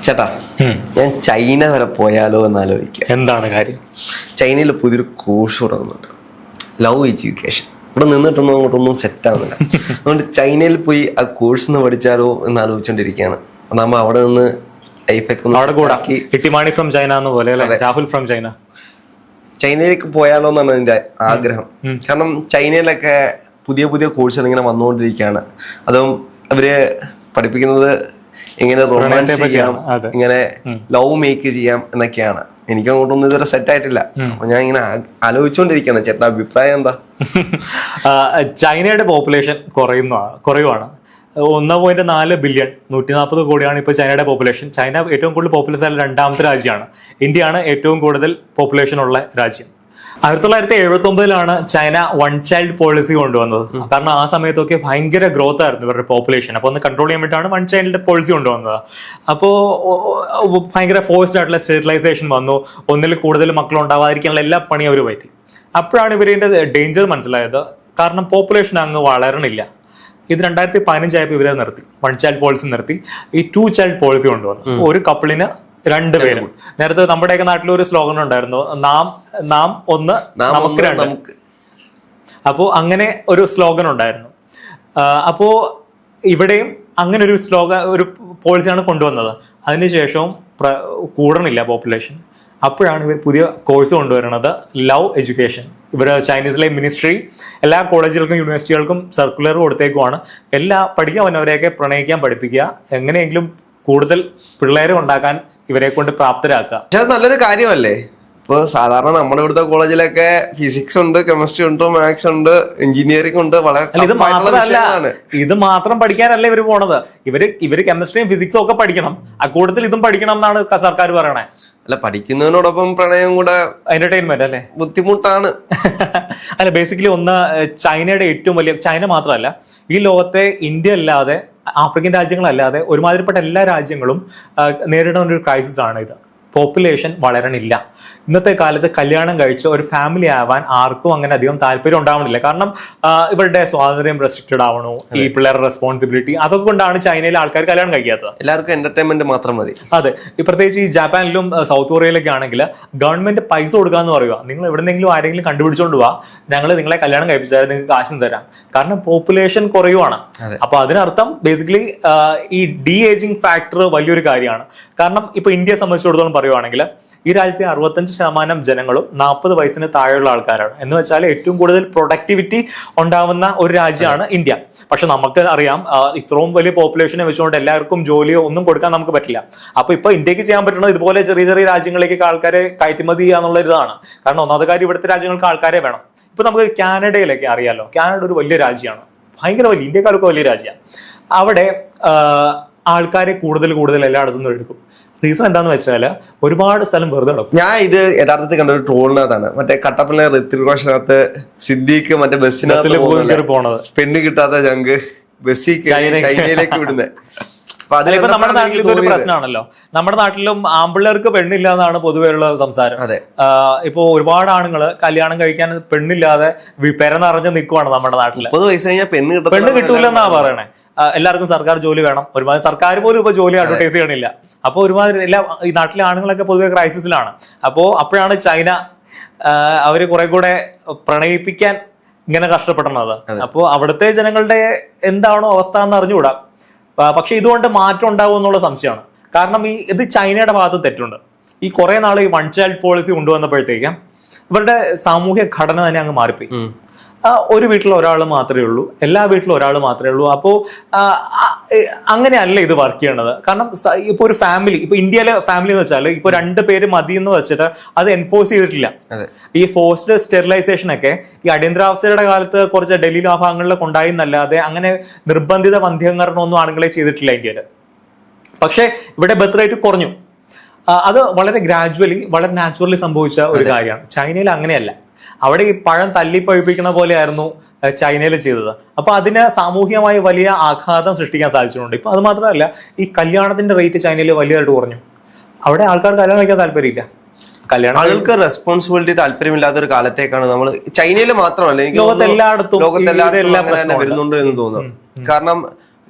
ചേട്ടാ, ഞാൻ ചൈന വരെ പോയാലോ എന്ന് ആലോചിക്കുക. എന്താണ് കാര്യം? ചൈനയിൽ പുതിയൊരു കോഴ്സ് തുടങ്ങുന്നുണ്ട്, ലവ് എഡ്യൂക്കേഷൻ. ഇവിടെ നിന്നിട്ടൊന്നും അങ്ങോട്ടൊന്നും സെറ്റ് ആവുന്നില്ല. അതുകൊണ്ട് ചൈനയിൽ പോയി ആ കോഴ്സ് ഒന്ന് പഠിച്ചാലോ എന്ന് ആലോചിച്ചോണ്ടിരിക്കുകയാണ്. നമ്മൾ അവിടെ നിന്ന് രാഹുൽ ഫ്രം ചൈന ചൈനയിലേക്ക് പോയാലോ എന്നാണ് എൻ്റെ ആഗ്രഹം. കാരണം ചൈനയിലൊക്കെ പുതിയ പുതിയ കോഴ്സുകൾ ഇങ്ങനെ വന്നുകൊണ്ടിരിക്കുകയാണ്. അതും അവര് പഠിപ്പിക്കുന്നത് എങ്ങനെ റൊമാൻസ് ചെയ്യാം, ഇങ്ങനെ ലവ് മേക്ക് ചെയ്യാം എന്നൊക്കെയാണ്. എനിക്ക് അങ്ങോട്ടൊന്നും ഇതുവരെ സെറ്റ് ആയിട്ടില്ല. അപ്പൊ ഞാൻ ഇങ്ങനെ ആലോചിച്ചുകൊണ്ടിരിക്കുകയാണ്. ചേട്ടാ, അഭിപ്രായം എന്താ? ചൈനയുടെ പോപ്പുലേഷൻ കുറയുവാണ്. 1.4 ബില്യൺ, 140 കോടിയാണ് ഇപ്പോൾ ചൈനയുടെ പോപ്പുലേഷൻ. ചൈന ഏറ്റവും കൂടുതൽ പോപ്പുലേഷൻ ആയ രണ്ടാമത്തെ രാജ്യമാണ്. ഇന്ത്യയാണ് ഏറ്റവും കൂടുതൽ പോപ്പുലേഷൻ ഉള്ള രാജ്യം. 1979 ചൈന വൺ ചൈൽഡ് പോളിസി കൊണ്ടുവന്നത്. കാരണം ആ സമയത്തൊക്കെ ഭയങ്കര ഗ്രോത്ത് ആയിരുന്നു ഇവരുടെ പോപ്പുലേഷൻ. അപ്പോൾ ഒന്ന് കൺട്രോൾ ചെയ്യാൻ വേണ്ടിയിട്ടാണ് വൺ ചൈൽഡ് പോളിസി കൊണ്ടുവന്നത്. അപ്പോൾ ഭയങ്കര ഫോഴ്സ്ഡ് ആയിട്ടുള്ള സ്റ്റെറിലൈസേഷൻ വന്നു. ഒന്നിൽ കൂടുതൽ മക്കൾ ഉണ്ടാവാതിരിക്കാനുള്ള എല്ലാ പണിയും അവർ പറ്റി. അപ്പോഴാണ് ഇവരുടെ ഡേഞ്ചർ മനസ്സിലായത്. കാരണം പോപ്പുലേഷൻ അങ്ങ് വളരണില്ല. ഇത് 2015 ആയപ്പോൾ ഇവരെ നിർത്തി, വൺ ചൈൽഡ് പോളിസി നിർത്തി. ഈ 2 ചൈൽഡ് പോളിസി കൊണ്ടുവന്നു. ഒരു കപ്പിളിന് 2 പേരും. നേരത്തെ നമ്മുടെയൊക്കെ നാട്ടിൽ ഒരു സ്ലോഗൻ ഉണ്ടായിരുന്നു, നാം ഒന്ന് നമുക്ക് 2. അപ്പോ അങ്ങനെ ഒരു സ്ലോഗൻ ഉണ്ടായിരുന്നു. അപ്പോ ഇവിടെയും അങ്ങനെ ഒരു പോളിസിയാണ് കൊണ്ടുവന്നത്. അതിനുശേഷവും കൂടണില്ല പോപ്പുലേഷൻ. അപ്പോഴാണ് ഇവർ പുതിയ കോഴ്സ് കൊണ്ടുവരുന്നത്, ലവ് എഡ്യൂക്കേഷൻ. ഇവിടെ ചൈനീസിലെ മിനിസ്ട്രി എല്ലാ കോളേജുകൾക്കും യൂണിവേഴ്സിറ്റികൾക്കും സർക്കുലർ കൊടുത്തേക്കുവാണ്. പഠിക്കാൻ വന്നവരെയൊക്കെ പ്രണയിക്കാൻ പഠിപ്പിക്കുക, എങ്ങനെയെങ്കിലും കൂടുതൽ പിള്ളേരെ ഉണ്ടാക്കാൻ ഇവരെ കൊണ്ട് പ്രാപ്തരാക്കുക. പക്ഷെ അത് നല്ലൊരു കാര്യമല്ലേ? ഇപ്പൊ സാധാരണ നമ്മുടെ ഇവിടുത്തെ കോളേജിലൊക്കെ ഫിസിക്സ് ഉണ്ട്, കെമിസ്ട്രി ഉണ്ട്, മാത്സ് ഉണ്ട്, എഞ്ചിനീയറിംഗ് ഉണ്ട്. വളരെ ഇത് മാത്രം പഠിക്കാനല്ല ഇവര് പോണത്. ഇവര് കെമിസ്ട്രിയും ഫിസിക്സും ഒക്കെ പഠിക്കണം. അക്കൂട്ടത്തിൽ ഇതും പഠിക്കണം എന്നാണ് സർക്കാർ പറയണേ. അല്ല, പഠിക്കുന്നതിനോടൊപ്പം പ്രണയം കൂടെ എന്റർടൈൻമെന്റ് അല്ലേ? ബുദ്ധിമുട്ടാണ്. അല്ല, ബേസിക്കലി ചൈനയുടെ ഏറ്റവും വലിയ, ചൈന മാത്രമല്ല ഈ ലോകത്തെ ഇന്ത്യ അല്ലാതെ ആഫ്രിക്കൻ രാജ്യങ്ങളല്ലാതെ ഒരുമാതിരിപ്പെട്ട എല്ലാ രാജ്യങ്ങളും നേരിടുന്ന ഒരു ക്രൈസിസ് ആണ് ഇത്. പോപ്പുലേഷൻ വളരണില്ല. ഇന്നത്തെ കാലത്ത് കല്യാണം കഴിച്ച് ഒരു ഫാമിലി ആവാൻ ആർക്കും അങ്ങനെ അധികം താല്പര്യം ഉണ്ടാവണില്ല. കാരണം ഇവരുടെ സ്വാതന്ത്ര്യം റെസ്ട്രിക്റ്റഡ് ആവണു, ഈ പിള്ളേരുടെ റെസ്പോൺസിബിലിറ്റി, അതൊക്കെ കൊണ്ടാണ് ചൈനയിലെ ആൾക്കാർ കല്യാണം കഴിക്കാത്തത്. എല്ലാവർക്കും എന്റർടൈൻമെന്റ് മാത്രം മതി. അതെ, പ്രത്യേകിച്ച് ഈ ജപ്പാനിലും സൗത്ത് കൊറിയയിലൊക്കെ ആണെങ്കിൽ ഗവൺമെന്റ് പൈസ കൊടുക്കാന്ന് പറയുക, നിങ്ങൾ എവിടെന്നെങ്കിലും ആരെങ്കിലും കണ്ടുപിടിച്ചോണ്ട് പോവാ, ഞങ്ങൾ നിങ്ങളെ കല്യാണം കഴിപ്പിച്ചാൽ നിങ്ങൾക്ക് കാശും തരാം. കാരണം പോപ്പുലേഷൻ കുറയുവാണ്. അപ്പൊ അതിനർത്ഥം ബേസിക്കലി ഈ ഡി ഏജിങ് ഫാക്ടർ വലിയൊരു കാര്യമാണ്. കാരണം ഇപ്പൊ ഇന്ത്യയെ സംബന്ധിച്ചിടത്തോളം പറയുവാണെങ്കിൽ ഈ രാജ്യത്തെ 65% ജനങ്ങളും 40 വയസ്സിന് താഴെയുള്ള ആൾക്കാരാണ്. എന്ന് വെച്ചാൽ ഏറ്റവും കൂടുതൽ പ്രൊഡക്ടിവിറ്റി ഉണ്ടാവുന്ന ഒരു രാജ്യമാണ് ഇന്ത്യ. പക്ഷെ നമുക്ക് അറിയാം, ഇത്രയും വലിയ പോപ്പുലേഷനെ വെച്ചുകൊണ്ട് എല്ലാവർക്കും ജോലിയോ ഒന്നും കൊടുക്കാൻ നമുക്ക് പറ്റില്ല. അപ്പൊ ഇപ്പൊ ഇന്ത്യക്ക് ചെയ്യാൻ പറ്റുന്നത് ഇതുപോലെ ചെറിയ ചെറിയ രാജ്യങ്ങളിലേക്ക് ആൾക്കാരെ കയറ്റുമതി ചെയ്യാന്നുള്ള ഇതാണ്. കാരണം ഒന്നാമത്തെ കാര്യം, ഇവിടുത്തെ രാജ്യങ്ങൾക്ക് ആൾക്കാരെ വേണം. ഇപ്പൊ നമുക്ക് കാനഡയിലൊക്കെ അറിയാലോ, കാനഡ ഒരു വലിയ രാജ്യമാണ്, ഭയങ്കര വലിയ, ഇന്ത്യക്കാർക്ക് വലിയ രാജ്യമാണ്. അവിടെ ആൾക്കാരെ കൂടുതൽ എല്ലായിടത്തും നിന്ന് എടുക്കും. റീസൺ എന്താന്ന് വെച്ചാൽ ഒരുപാട് സ്ഥലം വെറുതെ കിടക്കും. ഞാൻ ഇത് യഥാർത്ഥത്തിൽ കണ്ട ഒരു ട്രോളിനകത്താണ്. മറ്റേ കട്ടപ്പന ഋത്വിക് റോഷനകത്ത് സിദ്ദീഖ് മറ്റേ ബസ്സിനകത്ത് പോണത്, പെണ്ണ് കിട്ടാത്ത ജങ്ക് ബസ്സിൽ ചൈനയിലേക്ക് വിടുന്നത്. അതിലിപ്പോ നമ്മുടെ നാട്ടിൽ ഇതൊരു പ്രശ്നമാണല്ലോ. നമ്മുടെ നാട്ടിലും ആമ്പിള്ളേർക്ക് പെണ്ണില്ല എന്നാണ് പൊതുവെയുള്ള സംസാരം. ഇപ്പൊ ഒരുപാട് ആണുങ്ങള് കല്യാണം കഴിക്കാൻ പെണ്ണില്ലാതെ പെര നിറഞ്ഞ് നിൽക്കുവാണ് നമ്മുടെ നാട്ടില്. 30 വയസ്സ് കഴിഞ്ഞാൽ പെണ്ണ് കിട്ടൂലെന്നാ പറയണേ. എല്ലാവർക്കും സർക്കാർ ജോലി വേണം. ഒരുമാതിരി സർക്കാർ പോലും ഇപ്പൊ ജോലി അഡ്വർടൈസ് ചെയ്യണില്ല. അപ്പൊ ഒരുമാതിരി ഈ നാട്ടിലെ ആണുങ്ങളൊക്കെ പൊതുവെ ക്രൈസിസിലാണ്. അപ്പോഴാണ് ചൈന അവര് കുറെ കൂടെ പ്രണയിപ്പിക്കാൻ ഇങ്ങനെ കഷ്ടപ്പെടുന്നത്. അപ്പോ അവിടുത്തെ ജനങ്ങളുടെ എന്താണോ അവസ്ഥ എന്ന് അറിഞ്ഞുകൂടാ. പക്ഷെ ഇതുകൊണ്ട് മാറ്റം ഉണ്ടാവും എന്നുള്ള സംശയമാണ്. കാരണം ഇത് ചൈനയുടെ ഭാഗത്ത് തെറ്റുണ്ട്. ഈ കുറെ നാൾ ഈ വൺ ചൈൽഡ് പോളിസി കൊണ്ടുവന്നപ്പോഴത്തേക്കും ഇവരുടെ സാമൂഹ്യ ഘടന തന്നെ അങ്ങ് മാറിപ്പോയി. ഒരു വീട്ടിൽ ഒരാൾ മാത്രമേ ഉള്ളൂ, എല്ലാ വീട്ടിലും ഒരാൾ മാത്രമേ ഉള്ളൂ. അപ്പോൾ അങ്ങനെയല്ല ഇത് വർക്ക് ചെയ്യണത്. കാരണം ഇപ്പൊ ഒരു ഫാമിലി, ഇപ്പൊ ഇന്ത്യയിലെ ഫാമിലി എന്ന് വെച്ചാൽ ഇപ്പൊ 2 പേര് മതി എന്ന് വെച്ചിട്ട് അത് എൻഫോഴ്സ് ചെയ്തിട്ടില്ല. ഈ ഫോഴ്സ്ഡ് സ്റ്റെറിലൈസേഷൻ ഒക്കെ ഈ അടിയന്തരാവസ്ഥയുടെ കാലത്ത് കുറച്ച് ഡൽഹിയിലും ആ ഭാഗങ്ങളിലൊക്കെ ഉണ്ടായി എന്നല്ലാതെ അങ്ങനെ നിർബന്ധിത വന്ധ്യംകരണമൊന്നും ആണുങ്ങളെ ചെയ്തിട്ടില്ല ഇന്ത്യയിൽ. പക്ഷെ ഇവിടെ ബർത്ത് റേറ്റ് കുറഞ്ഞു. അത് വളരെ ഗ്രാജുവലി, വളരെ നാച്ചുറലി സംഭവിച്ച ഒരു കാര്യമാണ്. ചൈനയിൽ അങ്ങനെയല്ല. അവിടെ ഈ പഴം തല്ലിപ്പഴിപ്പിക്കുന്ന പോലെയായിരുന്നു ചൈനയിൽ ചെയ്തത്. അപ്പൊ അതിന് സാമൂഹികമായി വലിയ ആഘാതം സൃഷ്ടിക്കാൻ സാധിച്ചിട്ടുണ്ട്. ഇപ്പൊ അത് മാത്രമല്ല, ഈ കല്യാണത്തിന്റെ റേറ്റ് ചൈനയിൽ വലിയതായിട്ട് കുറഞ്ഞു. അവിടെ ആൾക്കാർ കല്യാണം കഴിക്കാൻ താല്പര്യമില്ല. ആളുകൾക്ക് റെസ്പോൺസിബിലിറ്റി താല്പര്യമില്ലാത്ത ഒരു കാലത്തേക്കാണ് നമ്മൾ, ചൈനയിൽ മാത്രമല്ല, എനിക്ക് ലോകത്തെല്ലായിടത്തും വരുന്നുണ്ട് എന്ന് തോന്നുന്നു. കാരണം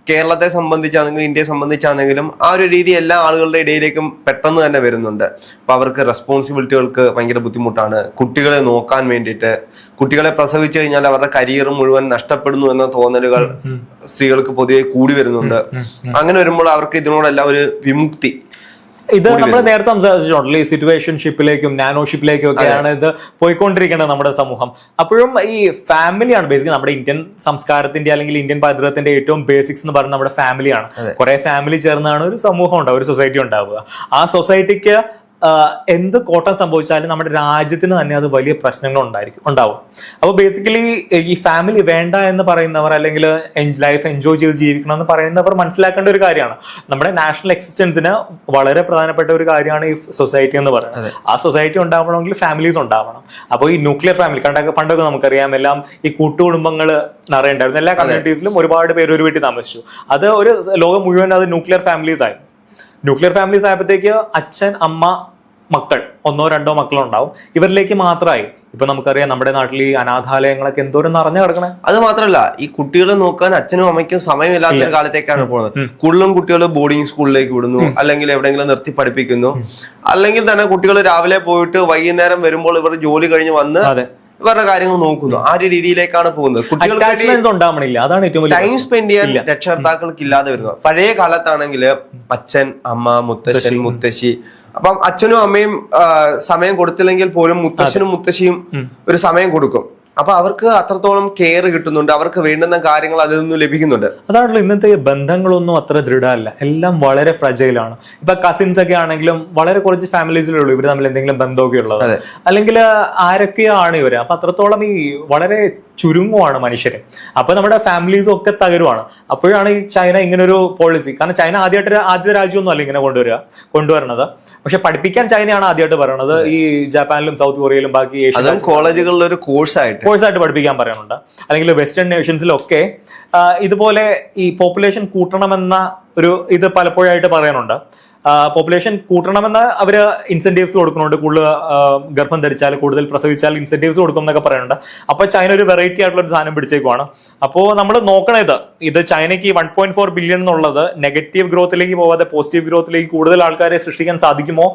കേരളത്തെ സംബന്ധിച്ചാണെങ്കിലും ഇന്ത്യയെ സംബന്ധിച്ചാണെങ്കിലും ആ ഒരു രീതി എല്ലാ ആളുകളുടെ ഇടയിലേക്കും പെട്ടെന്ന് തന്നെ വരുന്നുണ്ട്. അപ്പൊ അവർക്ക് റെസ്പോൺസിബിലിറ്റികൾക്ക് ഭയങ്കര ബുദ്ധിമുട്ടാണ്. കുട്ടികളെ നോക്കാൻ വേണ്ടിയിട്ട്, കുട്ടികളെ പ്രസവിച്ചു കഴിഞ്ഞാൽ അവരുടെ കരിയർ മുഴുവൻ നഷ്ടപ്പെടുന്നു എന്ന തോന്നലുകൾ സ്ത്രീകൾക്ക് പൊതുവെ കൂടി വരുന്നുണ്ട്. അങ്ങനെ വരുമ്പോൾ അവർക്ക് ഇതിനോടെല്ലാം ഒരു വിമുക്തി. ഇത് നമ്മൾ നേരത്തെ സംസാരിച്ചിട്ടുണ്ടല്ലോ, ഈ സിറ്റുവേഷൻഷിപ്പിലേക്കും നാനോഷിപ്പിലേക്കും ഒക്കെയാണ് ഇത് പോയിക്കൊണ്ടിരിക്കുന്നത് നമ്മുടെ സമൂഹം. അപ്പോഴും ഈ ഫാമിലിയാണ് ബേസിക്കലി നമ്മുടെ ഇന്ത്യൻ സംസ്കാരത്തിന്റെ അല്ലെങ്കിൽ ഇന്ത്യൻ പൈതൃകത്തിന്റെ ഏറ്റവും ബേസിക്സ് എന്ന് പറയുന്നത് നമ്മുടെ ഫാമിലിയാണ്. കുറെ ഫാമിലി ചേർന്നാണ് ഒരു സമൂഹം ഉണ്ടാവുക, ഒരു സൊസൈറ്റി ഉണ്ടാവുക. ആ സൊസൈറ്റിക്ക് എന്ത് കോട്ടം സംഭവിച്ചാലും നമ്മുടെ രാജ്യത്തിന് തന്നെ അത് വലിയ പ്രശ്നങ്ങൾ ഉണ്ടാവും. അപ്പോൾ ബേസിക്കലി ഈ ഫാമിലി വേണ്ട എന്ന് പറയുന്നവർ അല്ലെങ്കിൽ ലൈഫ് എൻജോയ് ചെയ്ത് ജീവിക്കണം എന്ന് പറയുന്നവർ മനസ്സിലാക്കേണ്ട ഒരു കാര്യമാണ്. നമ്മുടെ നാഷണൽ എക്സിസ്റ്റൻസിന് വളരെ പ്രധാനപ്പെട്ട ഒരു കാര്യമാണ് ഈ സൊസൈറ്റി എന്ന് പറയുന്നത്. ആ സൊസൈറ്റി ഉണ്ടാവണമെങ്കിൽ ഫാമിലീസ് ഉണ്ടാവണം. അപ്പോൾ ഈ ന്യൂക്ലിയർ ഫാമിലി പണ്ടൊക്കെ നമുക്കറിയാം, എല്ലാം ഈ കൂട്ടുകുടുംബങ്ങൾ നിറയുണ്ടായിരുന്നു. എല്ലാ കമ്മ്യൂണിറ്റീസിലും ഒരുപാട് പേര് ഒരു വീട്ടിൽ താമസിച്ചു. അത് ഒരു ലോകം മുഴുവൻ അത് ന്യൂക്ലിയർ ഫാമിലീസ് ആയി. ന്യൂക്ലിയർ ഫാമിലീസ് ആയപ്പോഴത്തേക്ക് അച്ഛൻ, അമ്മ, മക്കൾ, 1-2 മക്കളുണ്ടാവും. ഇവരിലേക്ക് മാത്രമായി. ഇപ്പൊ നമുക്കറിയാം നമ്മുടെ നാട്ടിൽ ഈ അനാഥാലയങ്ങളൊക്കെ എന്തോരം നിറഞ്ഞു കിടക്കണേ. അത് മാത്രമല്ല, ഈ കുട്ടികളെ നോക്കാൻ അച്ഛനും അമ്മയ്ക്കും സമയമില്ലാത്തൊരു കാലത്തേക്കാണ് പോകുന്നത്. കൂടുതലും കുട്ടികൾ ബോർഡിംഗ് സ്കൂളിലേക്ക് വിടുന്നു, അല്ലെങ്കിൽ എവിടെയെങ്കിലും നിർത്തി പഠിപ്പിക്കുന്നു. അല്ലെങ്കിൽ തന്നെ കുട്ടികൾ രാവിലെ പോയിട്ട് വൈകുന്നേരം വരുമ്പോൾ ഇവർ ജോലി കഴിഞ്ഞ് വന്ന് ഇവരുടെ കാര്യങ്ങൾ നോക്കുന്നു. ആ ഒരു രീതിയിലേക്കാണ് പോകുന്നത്. കുട്ടികൾക്ക് അതാണ് ഏറ്റവും വലിയ ടൈം സ്പെൻഡ് ചെയ്യാൻ രക്ഷകർത്താക്കൾക്ക് ഇല്ലാതെ വരുന്നത്. പഴയ കാലത്താണെങ്കിൽ അച്ഛൻ, അമ്മ, മുത്തശ്ശൻ, മുത്തശ്ശി, അപ്പം അച്ഛനും അമ്മയും സമയം കൊടുത്തില്ലെങ്കിൽ പോലും മുത്തശ്ശനും മുത്തശ്ശിയും ഒരു സമയം കൊടുക്കും. അപ്പൊ അവർക്ക് അത്രത്തോളം കെയർ കിട്ടുന്നുണ്ട്, അവർക്ക് വേണ്ടുന്ന കാര്യങ്ങൾ അതിൽ നിന്ന് ലഭിക്കുന്നുണ്ട്. അതാണല്ലോ ഇന്നത്തെ ബന്ധങ്ങളൊന്നും അത്ര ദൃഢമല്ല, എല്ലാം വളരെ ഫ്രജൈലാണ്. ഇപ്പൊ കസിൻസ് ഒക്കെ ആണെങ്കിലും വളരെ കുറച്ച് ഫാമിലീസിലുള്ളൂ ഇവർ തമ്മിൽ എന്തെങ്കിലും ബന്ധമൊക്കെ ഉള്ളത്, അല്ലെങ്കിൽ ആരൊക്കെയാണ് ഇവര്. അപ്പൊ അത്രത്തോളം ഈ വളരെ ചുരുങ്ങുവാണ് മനുഷ്യര്. അപ്പൊ നമ്മുടെ ഫാമിലീസും ഒക്കെ തകരുവാണ്. അപ്പോഴാണ് ഈ ചൈന ഇങ്ങനെ ഒരു പോളിസി, കാരണം ചൈന ആദ്യത്തെ രാജ്യമൊന്നും അല്ല ഇങ്ങനെ കൊണ്ടുവരുന്നത്. പക്ഷെ പഠിപ്പിക്കാൻ ചൈനയാണ് ആദ്യമായിട്ട് പറയുന്നത്. ഈ ജപ്പാനിലും സൗത്ത് കൊറിയയിലും ബാക്കി ഏഷ്യൻ കോളേജുകളിൽ ഒരു കോഴ്സായിട്ട് പഠിപ്പിക്കാൻ പറയുന്നുണ്ട്. അല്ലെങ്കിൽ വെസ്റ്റേൺ നേഷൻസിലൊക്കെ ഇതുപോലെ ഈ പോപ്പുലേഷൻ കൂട്ടണമെന്ന ഒരു ഇത് പലപ്പോഴായിട്ട് പറയുന്നുണ്ട്. പോപ്പുലേഷൻ കൂട്ടണമെന്ന് അവര് ഇൻസെന്റീവ്സ് കൊടുക്കുന്നുണ്ട്. കൂടുതൽ ഗർഭം ധരിച്ചാൽ, കൂടുതൽ പ്രസവിച്ചാൽ ഇൻസെന്റീവ്സ് കൊടുക്കും എന്നൊക്കെ പറയുന്നുണ്ട്. അപ്പൊ ചൈന ഒരു വെറൈറ്റി ആയിട്ടുള്ള ഒരു സാധനം പിടിച്ചേക്കുവാണ്. അപ്പോൾ നമ്മൾ നോക്കണത് ഇത് ചൈനയ്ക്ക് 1.4 ബില്യൺ എന്നുള്ളത് നെഗറ്റീവ് ഗ്രോത്തിലേക്ക് പോവാതെ പോസിറ്റീവ് ഗ്രോത്തിലേക്ക് കൂടുതൽ ആൾക്കാരെ സൃഷ്ടിക്കാൻ സാധിക്കുമോ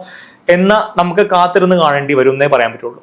എന്ന് നമുക്ക് കാത്തിരുന്ന് കാണേണ്ടി വരും എന്നേ പറയാൻ പറ്റുള്ളൂ.